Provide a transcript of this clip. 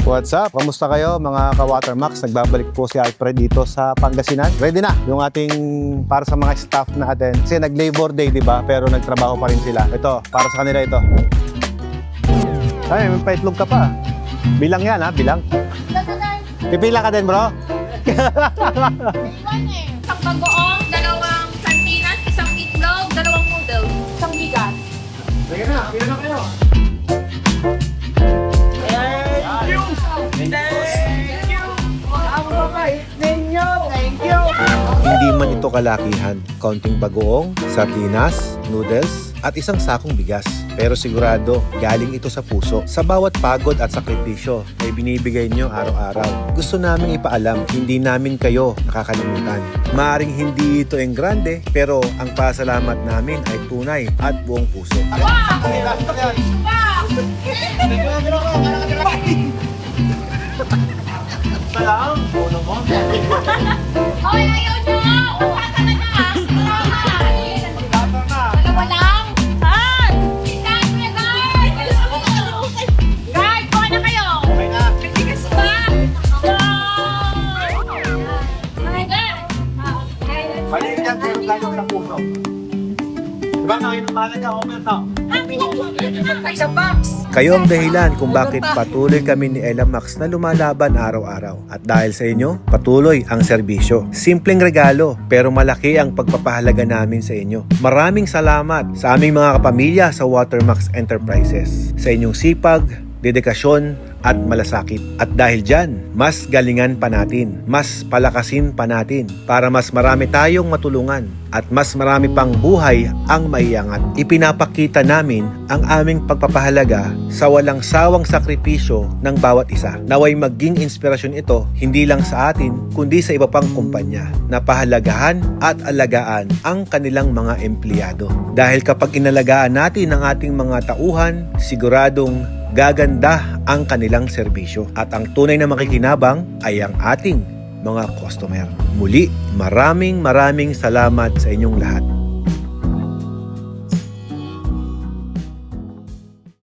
What's up? Kamusta kayo mga ka-Watermax? Nagbabalik po si Alfred dito sa Pangasinan. Ready na yung ating para sa mga staff natin. Kasi nag-labor day, di ba? Pero nagtrabaho pa rin sila. Ito, para sa kanila ito. Ay, may paitlog ka pa. Bilang yan ha, bilang. Pipila ka din bro? Isang bagoong, dalawang sardinas, isang itlog, dalawang noodles, isang bigas. Sige na, pila na kayo. Hindi man ito kalakihan, kaunting bagoong, sardinas, noodles, at isang sakong bigas. Pero sigurado, galing ito sa puso. Sa bawat pagod at sakripisyo ay binibigay nyo araw-araw. Gusto namin ipaalam, hindi namin kayo nakakalimutan. Maaring hindi ito ang grande, pero ang pasalamat namin ay tunay at buong puso. Salam! Hoy, ayaw nyo! Umpasa na na! Dalawa lang! Han! Guard mo na, guard! Guard, kuha na kayo! Okay na. May bigas ba? Guard! Ay, guard! Maliit yan, pero tayo sa puso. Diba na, yun ang mahalaga, okay na. Sa box! Kayo ang dahilan kung bakit patuloy kami ni Ella Max na lumalaban araw-araw. At dahil sa inyo, patuloy ang serbisyo. Simpleng regalo, pero malaki ang pagpapahalaga namin sa inyo. Maraming salamat sa aming mga kapamilya sa Watermax Enterprises. Sa inyong sipag, dedikasyon, at malasakit. At dahil dyan, mas galingan pa natin, mas palakasin pa natin para mas marami tayong matulungan at mas marami pang buhay ang maiangat. Ipinapakita namin ang aming pagpapahalaga sa walang sawang sakripisyo ng bawat isa. Naway maging inspirasyon ito hindi lang sa atin kundi sa iba pang kumpanya na pahalagahan at alagaan ang kanilang mga empleyado. Dahil kapag inalagaan natin ang ating mga tauhan, siguradong gaganda ang kanilang serbisyo at ang tunay na makikinabang ay ang ating mga customer. Muli, maraming salamat sa inyong lahat.